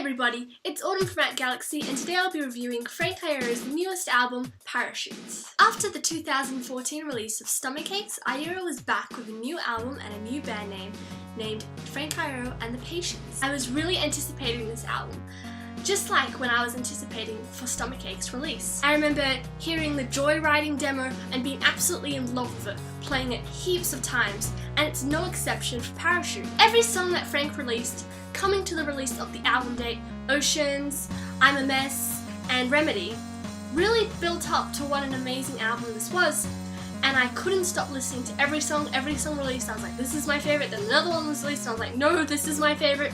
everybody, it's Autumn from Ant Galaxy, and today I'll be reviewing Frank Iero's newest album, Parachutes. After the 2014 release of Stomachaches, Iero was back with a new album and a new band name named Frank Iero and the Patients. I was really anticipating this album, just like when I was anticipating for Stomachaches' release. I remember hearing the Joyriding demo and being absolutely in love with it, playing it heaps of times, and it's no exception for Parachute. Every song that Frank released, coming to the release of the album date, Oceans, I'm a Mess, and Remedy, really built up to what an amazing album this was. And I couldn't stop listening to every song released. I was like, this is my favorite. Then another one was released and I was like, no, this is my favorite.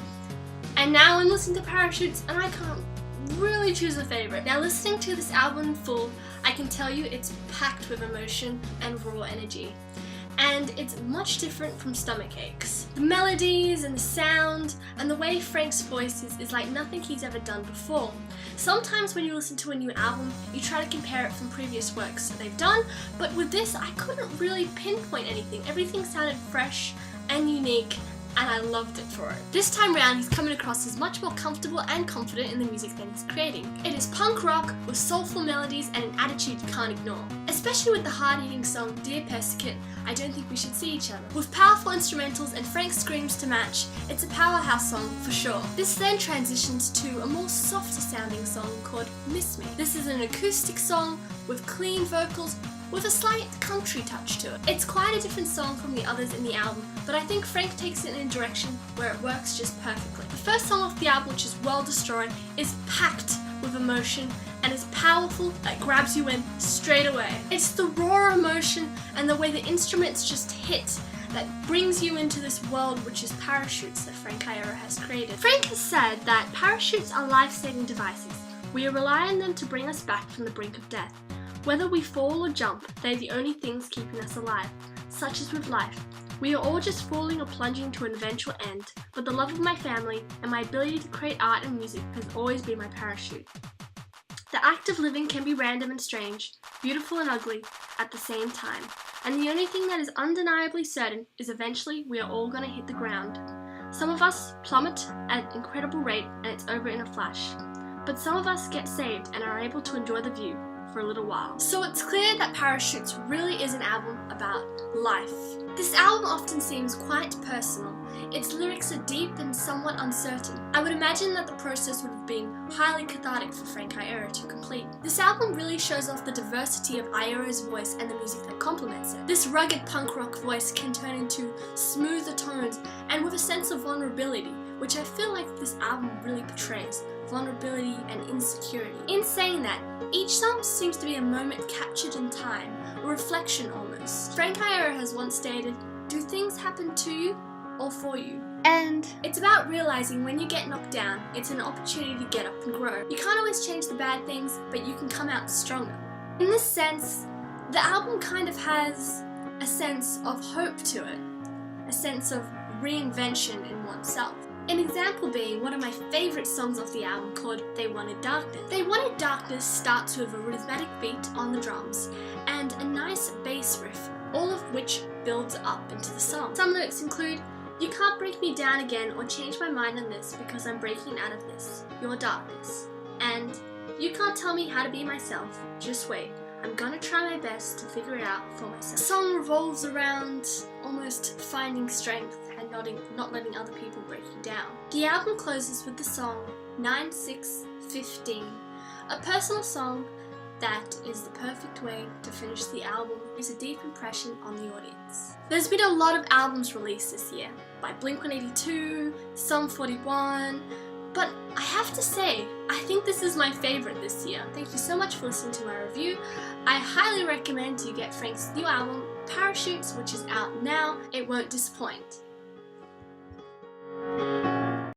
And now I'm listening to Parachutes and I can't really choose a favorite. Now listening to this album in full, I can tell you it's packed with emotion and raw energy. And it's much different from Stomachaches. The melodies and the sound and the way Frank's voice is like nothing he's ever done before. Sometimes when you listen to a new album, you try to compare it from previous works that they've done, but with this I couldn't really pinpoint anything. Everything sounded fresh and unique, and I loved it for it. This time round, he's coming across as much more comfortable and confident in the music that he's creating. It is punk rock with soulful melodies and an attitude you can't ignore. Especially with the hard-hitting song Dear Pesticate, I Don't Think We Should See Each Other. With powerful instrumentals and Frank's screams to match, it's a powerhouse song for sure. This then transitions to a more softer sounding song called Miss Me. This is an acoustic song with clean vocals with a slight country touch to it. It's quite a different song from the others in the album, but I think Frank takes it in a direction where it works just perfectly. The first song off the album, which is Well Destroyed, is packed with emotion and is powerful, that grabs you in straight away. It's the raw emotion and the way the instruments just hit that brings you into this world which is parachutes that Frank Iero has created. Frank has said that parachutes are life-saving devices. We rely on them to bring us back from the brink of death. Whether we fall or jump, they're the only things keeping us alive. Such as with life. We are all just falling or plunging to an eventual end, but the love of my family and my ability to create art and music has always been my parachute. The act of living can be random and strange, beautiful and ugly at the same time, and the only thing that is undeniably certain is eventually we are all going to hit the ground. Some of us plummet at an incredible rate and it's over in a flash, but some of us get saved and are able to enjoy the view for a little while. So it's clear that Parachutes really is an album about life. This album often seems quite personal. Its lyrics are deep and somewhat uncertain. I would imagine that the process would have been highly cathartic for Frank Iero to complete. This album really shows off the diversity of Iero's voice and the music that complements it. This rugged punk rock voice can turn into smoother tones and with a sense of vulnerability, which I feel like this album really portrays. Vulnerability and insecurity. In saying that, each song seems to be a moment captured in time, a reflection almost. Frank Iero has once stated, "Do things happen to you or for you?" And it's about realizing when you get knocked down, it's an opportunity to get up and grow. You can't always change the bad things, but you can come out stronger. In this sense, the album kind of has a sense of hope to it, a sense of reinvention in oneself. An example being one of my favourite songs off the album called They Wanted Darkness. They Wanted Darkness starts with a rhythmic beat on the drums and a nice bass riff, all of which builds up into the song. Some lyrics include, "You can't break me down again or change my mind on this because I'm breaking out of this, your darkness." And, "You can't tell me how to be myself, just wait. I'm gonna try my best to figure it out for myself." The song revolves around almost finding strength and not letting other people break you down. The album closes with the song 9-6-15, a personal song that is the perfect way to finish the album. It's a deep impression on the audience. There's been a lot of albums released this year, by Blink-182, Sum 41, but I have to say, I think this is my favourite this year. Thank you so much for listening to my review. I highly recommend you get Frank's new album, Parachutes, which is out now. It won't disappoint.